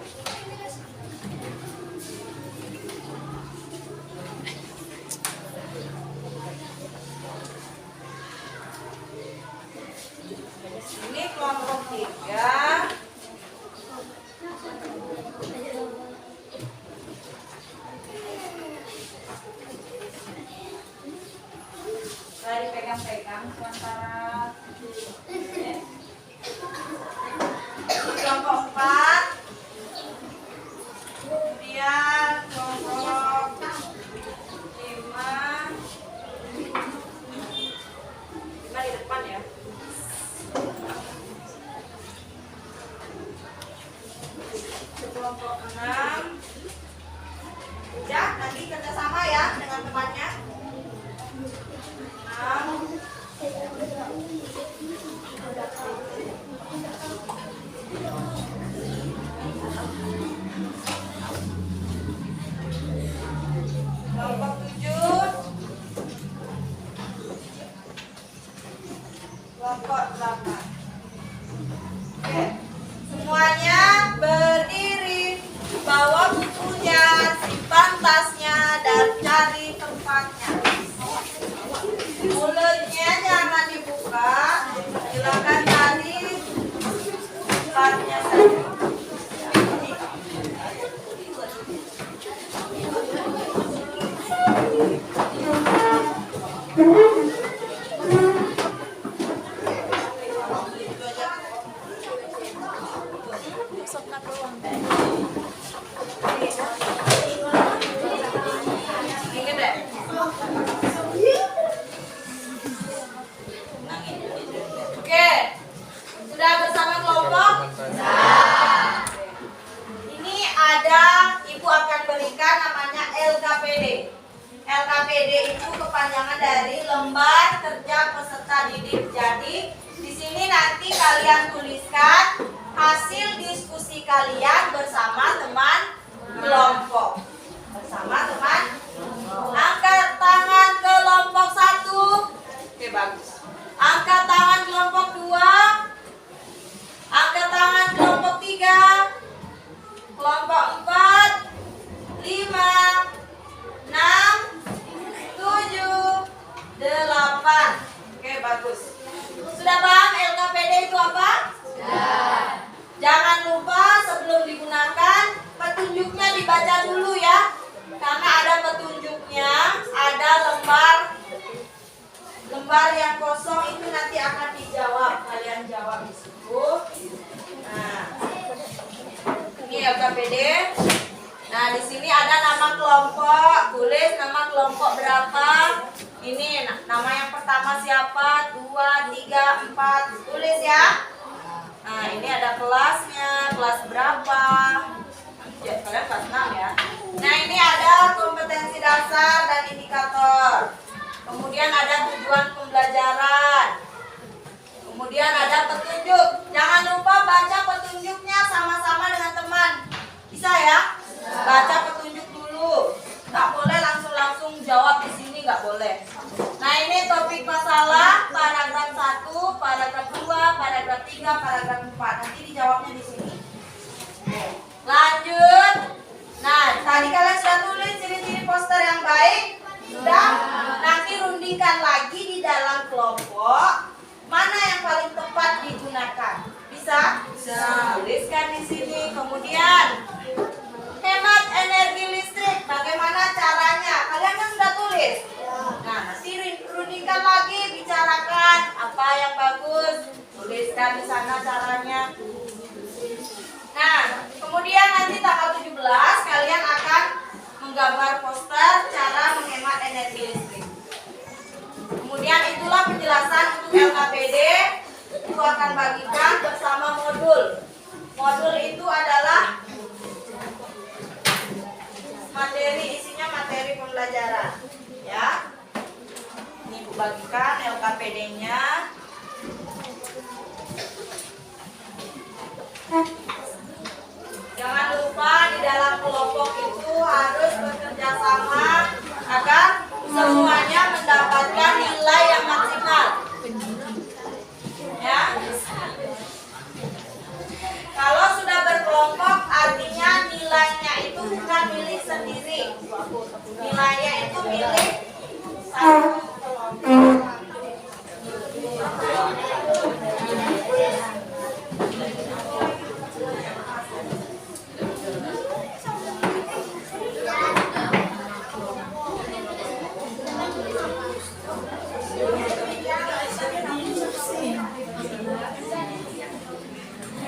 Ini kelompok 3. Mari pegang-pegang sementara. Kelompok 4. Kemudian kelompok 5. 5 di depan ya. Kelompok 6. Udah, nanti kerjasama ya dengan temannya. 6. Kelompok 7. Kelompok 8. Oke. Semuanya berdiri, bawa bukunya, simpan tasnya, dan cari tempatnya. Mulutnya jangan dibuka, silakan cari tempatnya saja. Ingat deh. Oke, sudah bersama kelompok? Ini ada, ibu akan berikan namanya LKPD. LKPD itu kepanjangan dari lembar kerja peserta didik. Jadi di sini nanti kalian tuliskan hasil diskusi kalian bersama teman kelompok. Bersama teman. Angkat tangan kelompok 1. Oke, bagus. Angkat tangan kelompok 2. Angkat tangan kelompok 3. Kelompok 4, 5, 6, 7, 8. Oke, bagus. Sudah paham LKPD itu apa? Sudah. Jangan lupa sebelum digunakan petunjuknya dibaca dulu ya. Karena ada petunjuknya, ada lembar yang kosong itu nanti akan dijawab. Kalian jawab di situ. Nah, ini LKPD. LKPD. Nah, di sini ada nama kelompok. Tulis nama kelompok berapa. Ini nama yang pertama siapa? 2, 3, 4. Tulis ya. Nah, ini ada kelasnya. Kelas berapa? Ya, kalian kelas 6 ya. Nah, ini ada kompetensi dasar dan indikator. Kemudian ada tujuan pembelajaran. Kemudian ada petunjuk. Jangan lupa baca petunjuknya sama-sama dengan teman. Bisa ya? Baca petunjuk dulu. Nggak boleh langsung jawab di sini, nggak boleh. Nah, ini topik masalah paragraf 1, paragraf 2, paragraf 3, paragraf 4. Nanti dijawabnya di sini. Lanjut. Nah, tadi kalian sudah tulis ciri-ciri poster yang baik. Sudah. Nanti rundingkan lagi di dalam kelompok. Mana yang paling tepat digunakan? Bisa? Bisa. Tuliskan di sini. Kemudian hemat energi listrik. Bagaimana caranya? Kalian kan sudah tulis. Nah, nanti rundingkan lagi, bicarakan apa yang bagus. Tuliskan di sana caranya. Nah, kemudian nanti tanggal 17 kalian akan menggambar poster cara menghemat energi listrik. Kemudian itulah penjelasan untuk LKPD. Itu akan bagikan bersama modul. Modul itu adalah materi, isinya materi pembelajaran. Ya. Ini Bu bagikan LKPD-nya. Jangan lupa di dalam kelompok itu harus bekerja sama agar semuanya mendapatkan nilai yang maksimal. Ya. Kalau sudah berkelompok artinya nilainya itu bukan milik sendiri. Nilainya itu milik satu kelompok.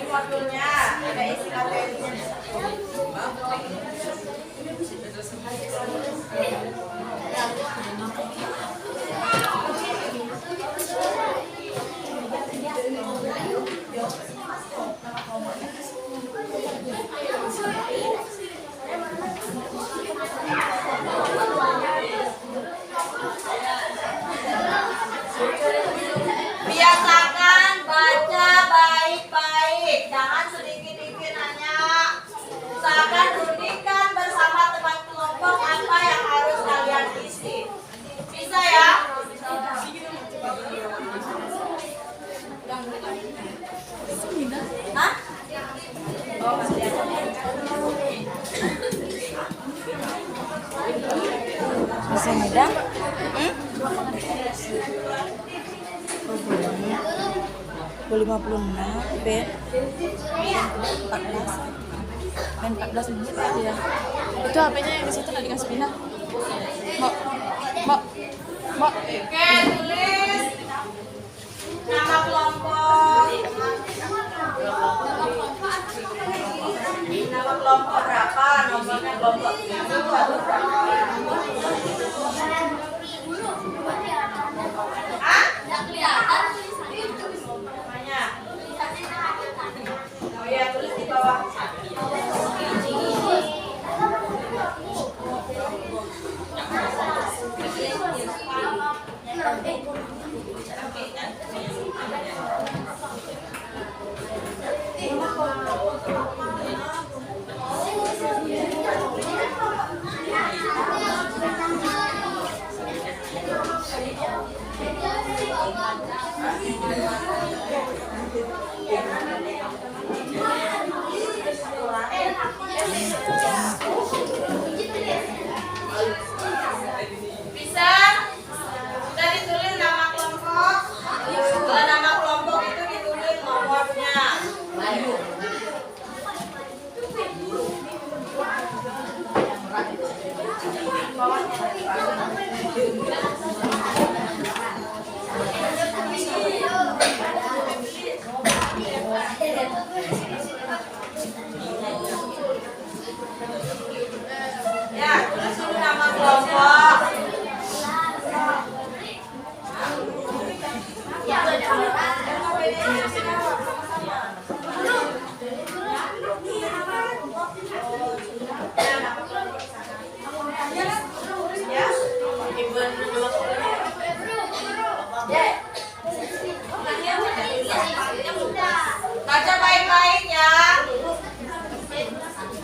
Modulnya ada isi materinya. Biasakan baca baik-baik, jangan sedikit-sedikit nanya. Usahakan rundingkan bersama teman kelompok apa yang harus kalian isi. Bisa ya? Hah? Oh, masih ada. Masih ada? Boleh 56 B 14 dan 14 menit aja ya. Itu HP-nya yang di situ nggak dikasih pindah. Mbak. Oke, tulis nama kelompok. Nama kelompok berapa? Nomornya kelompok itu atau berapa? Hah? Nggak kelihatan namanya. Oh iya, tulis di bawah. Bisa? Sudah ditulis nama kelompok? Kalau nama kelompok itu ditulis nomornya.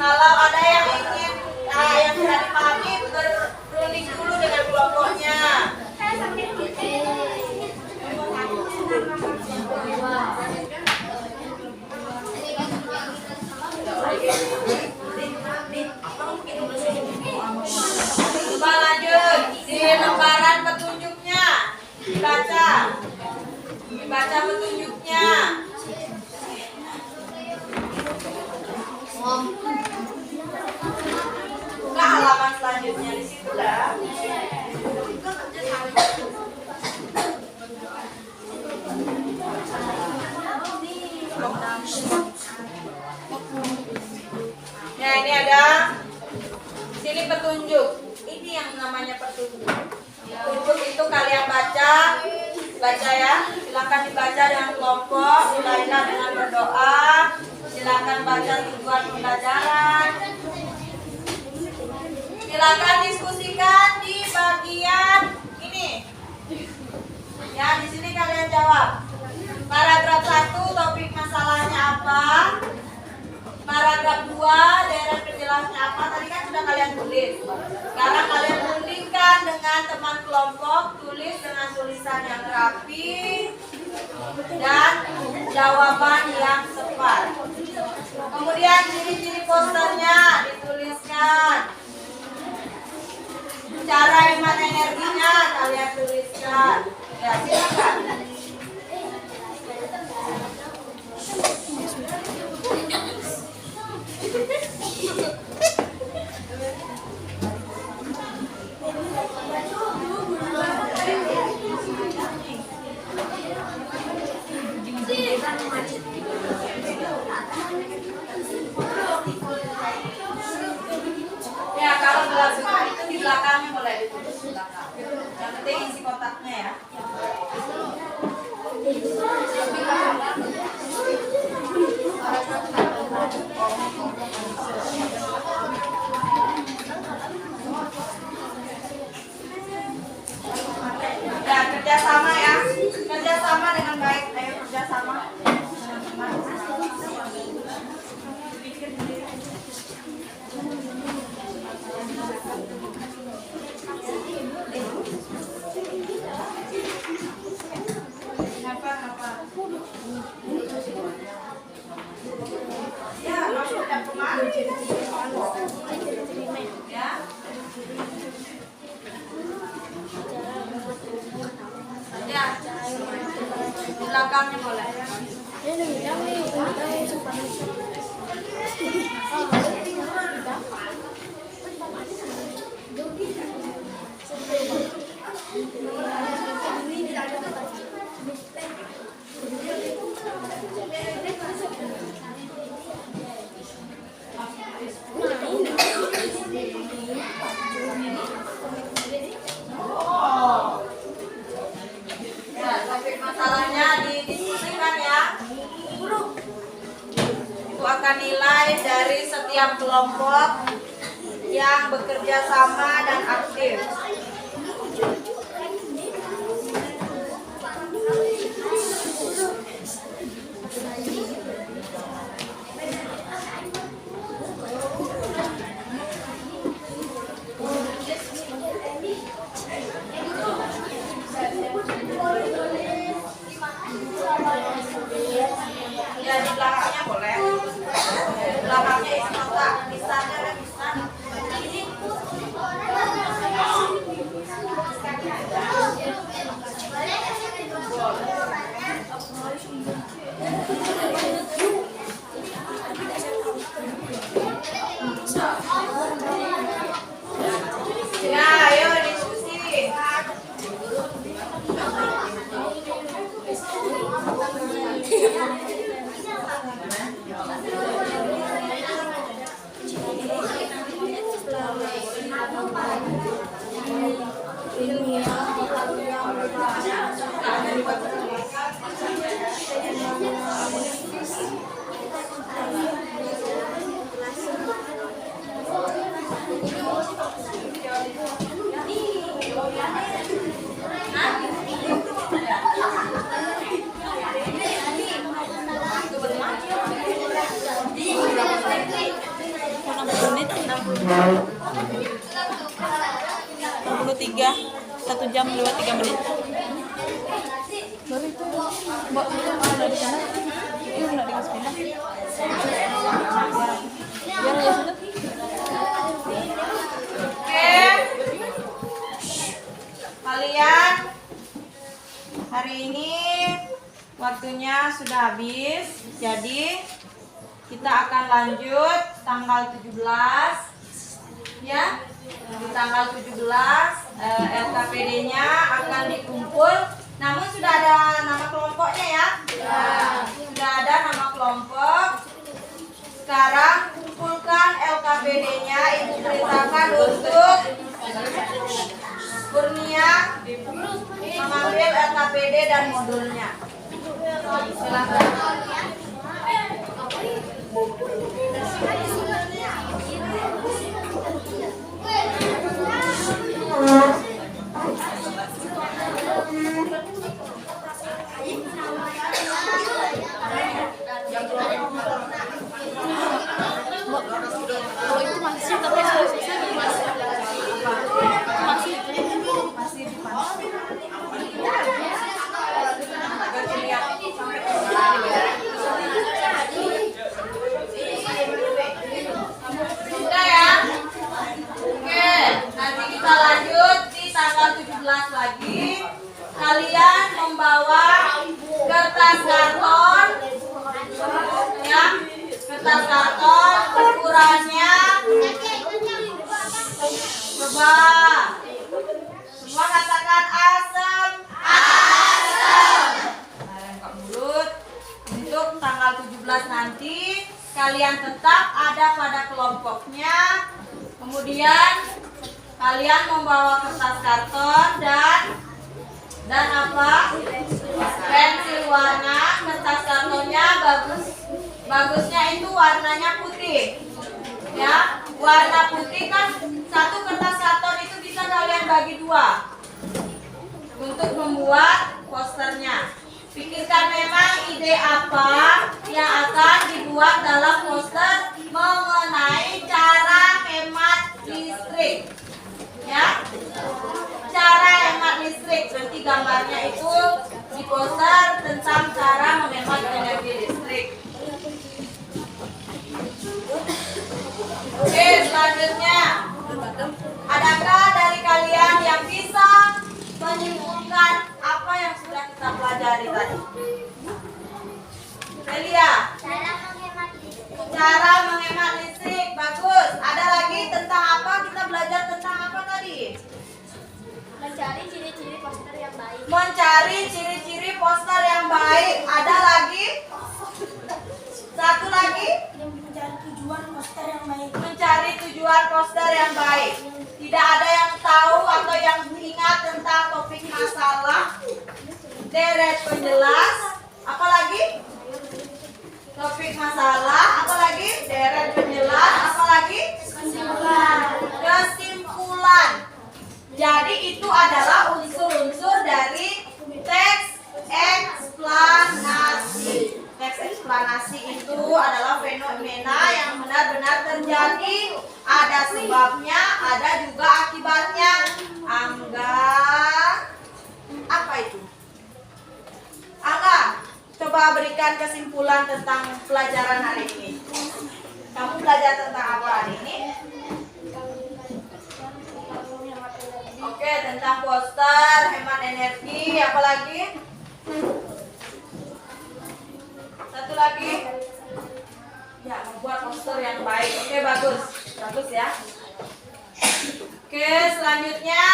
Kalau ada yang ingin yang sudah dipahami, berunding dulu dengan kelompoknya. Coba lanjut di lembaran petunjuknya, dibaca petunjuknya. Buka halaman selanjutnya di situ dah. Nah, ini ada sini petunjuk. Ini yang namanya petunjuk. Petunjuk itu kalian baca ya. Silakan dibaca dengan kelompok, mulailah dengan berdoa. Silakan baca tujuan pembelajaran. Silakan diskusikan di bagian ini. Ya, di sini kalian jawab. Paragraf 1 topik masalahnya apa? Paragraf 2 daerah penjelasnya apa? Tadi kan sudah kalian tulis. Sekarang kalian rundingkan dengan teman kelompok, tulis dengan tulisan yang rapi dan jawaban yang tepat. Kemudian ciri-ciri posternya dituliskan. Cara hemat energinya kalian tuliskan. Ya, silakan. Ya, kalau belakang itu di belakangnya boleh ditulis di belakang. Yang penting isi kotaknya ya. Ya, kerjasama ya. Kerjasama dengan baik. Ayo kerjasama. Ya, masuk dan kemari. Ya. Ya, belakangnya boleh. Ya, topik masalahnya didiskusikan ya. Itu akan nilai dari setiap kelompok yang bekerja sama dan aktif. Ya, di belakangnya boleh. Belakangnya isi kotak, lisannya ada lisan. 43, 1 jam lewat 3 menit. Baru itu mbak itu ada di sana itu nggak dikasih pindah biar ya sudah. Oke, kalian hari ini waktunya sudah habis, jadi kita akan lanjut tanggal 17 ya. Di tanggal 17 LKPD-nya akan dikumpul. Namun sudah ada nama kelompoknya ya? Sudah ada nama kelompok. Sekarang kumpulkan LKPD-nya. Ibu perintahkan untuk Kurnia mengambil LKPD dan modulnya. Silakan. Kalau itu masih tapi sudah selesai belum masih Masih di panas. Sudah ya? Oke, nanti kita lanjut di tanggal 17 lagi. Kalian membawa kertas karton ya, kertas karton ukurannya coba semua katakan asam. Buka mulut. Untuk tanggal 17 nanti kalian tetap ada pada kelompoknya. Kemudian kalian membawa kertas karton dan apa? Pensil warna. Kertas kartonnya bagusnya itu warnanya putih. Ya, warna putih kan satu kertas karton itu bisa kalian bagi 2 untuk membuat posternya. Pikirkan memang ide apa yang akan dibuat dalam poster mengenai cara hemat listrik. Ya, cara hemat listrik. Nanti gambarnya itu di poster tentang cara menghemat energi listrik. Oke, selanjutnya, adakah dari kalian yang bisa menyimpulkan apa yang sudah kita pelajari tadi? Delia, cara menghemat listrik, bagus. Ada lagi tentang apa? Kita belajar tentang apa tadi? Mencari ciri-ciri poster yang baik. Mencari ciri-ciri poster yang baik. Ada lagi? Satu lagi? Mencari tujuan poster yang baik. Mencari tujuan poster yang baik. Tidak ada yang tahu atau yang ingat tentang topik masalah, deret penjelas, apalagi topik masalah, apalagi deret penjelas, apalagi kesimpulan. Jadi itu adalah unsur-unsur dari teks eksplanasi. Teks eksplanasi itu adalah fenomena yang benar-benar terjadi, ada sebabnya, ada juga akibatnya. Angga, apa itu? Angga, coba berikan kesimpulan tentang pelajaran hari ini. Kamu belajar tentang apa hari ini? Oke, tentang poster, hemat energi, apa lagi? Satu lagi? Ya, membuat poster yang baik. Oke, bagus. Bagus ya. Oke, selanjutnya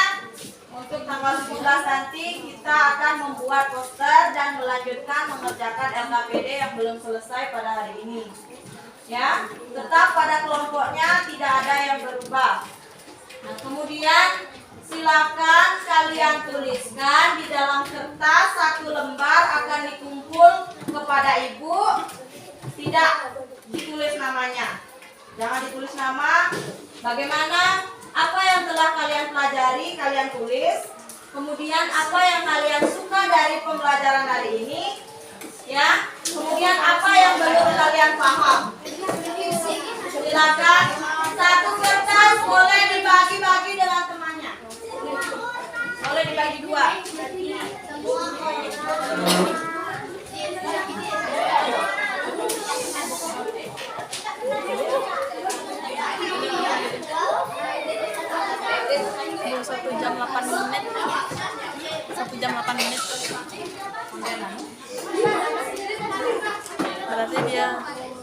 untuk tanggal 17 nanti kita akan membuat poster dan melanjutkan mengerjakan LKPD yang belum selesai pada hari ini. Ya, tetap pada kelompoknya, tidak ada yang berubah. Nah, kemudian silakan kalian tuliskan di dalam kertas 1 lembar akan dikumpul kepada ibu. Tidak ditulis namanya. Jangan ditulis nama. Bagaimana? Apa yang telah kalian pelajari kalian tulis. Kemudian apa yang kalian suka dari pembelajaran hari ini. Ya. Kemudian apa yang belum kalian paham. Silakan 1 kertas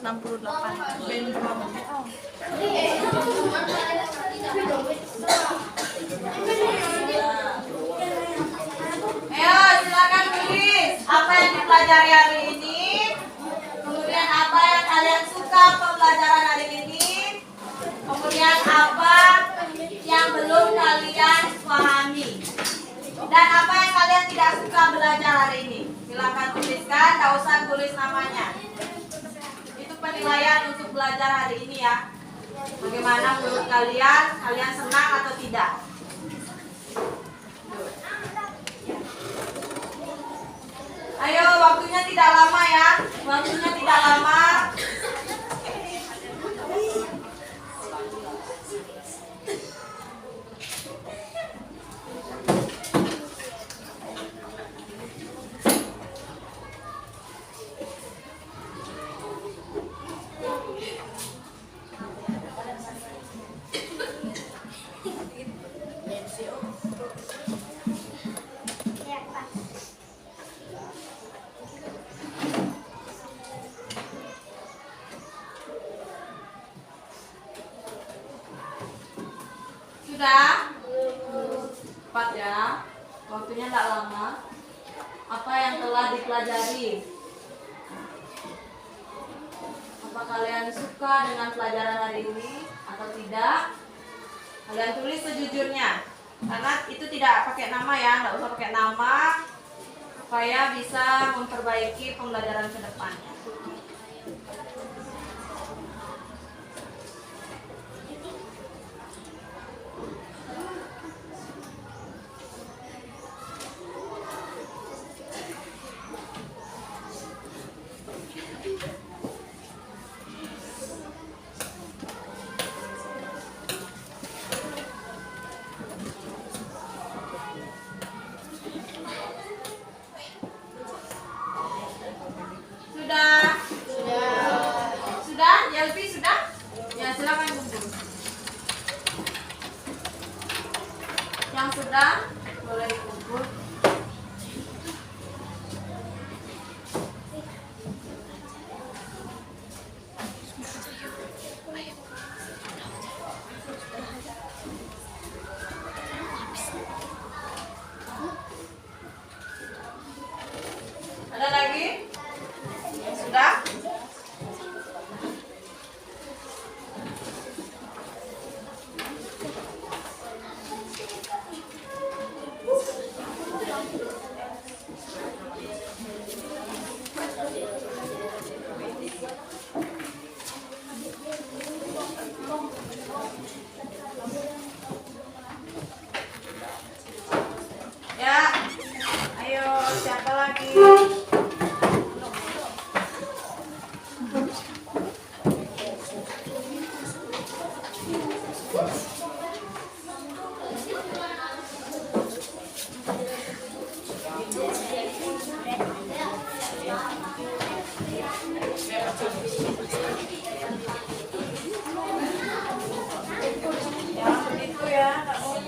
68 Ben berapa? Ayo silakan tulis apa yang dipelajari hari ini. Kemudian apa yang kalian suka pembelajaran hari ini. Kemudian apa yang belum kalian pahami. Dan apa yang kalian tidak suka belajar hari ini. Silakan tuliskan, tidak usah tulis namanya. Itu penilaian untuk belajar hari ini ya. Bagaimana menurut kalian? Kalian senang atau tidak? Ayo, waktunya tidak lama ya. Waktunya tidak lama. Sudah? Cepat ya. Waktunya tidak lama. Apa yang telah dipelajari? Apa kalian suka dengan pelajaran hari ini atau tidak? Kalian tulis sejujurnya. Karena itu tidak pakai nama ya, tidak usah pakai nama. Supaya bisa memperbaiki pembelajaran ke depannya. Sudah? Sudah? Yelvi sudah? Ya silakan kumpul. Yang sudah boleh dikumpul. Ada lagi? Sudah? Ya. Ayo, siapa lagi? Jangan begitu ya, nggak boleh.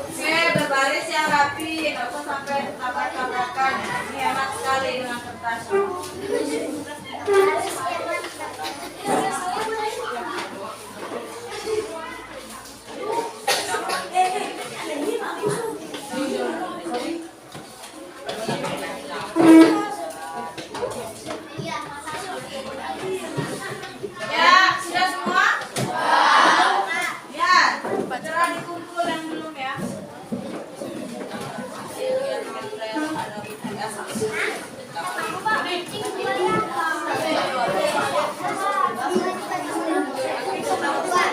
Oke, berbaris yang rapi, nggak usah sampai tabrak-tabrakan. Ini enak sekali dengan kertas. Ya, sudah semua? Ya, cerah dikumpul yang belum ya.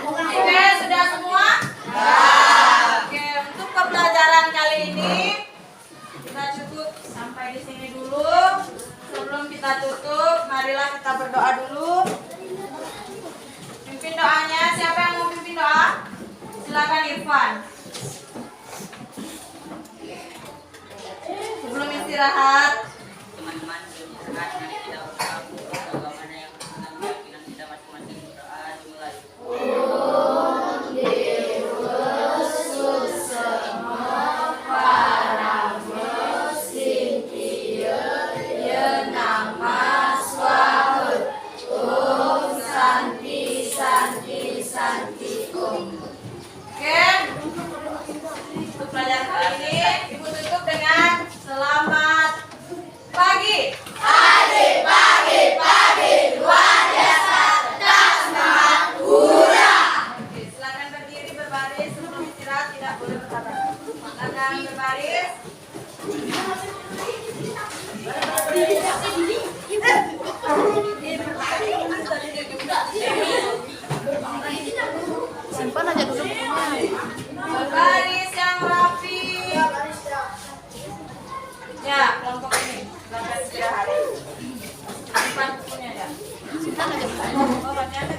Oke, sudah semua? Oke, untuk pembelajaran kali ini kita cukup sampai di sini dulu. Sebelum kita tutup, marilah kita berdoa dulu. Pimpin doanya, siapa yang mau pimpin doa? Silakan Irfan. Sebelum istirahat, Simpan aja dulu bukunya. Baris yang rapi. Ya, kelompok ini. Silakan istirahat. Simpan bukunya ya. Simpan aja bukunya. Oh, baca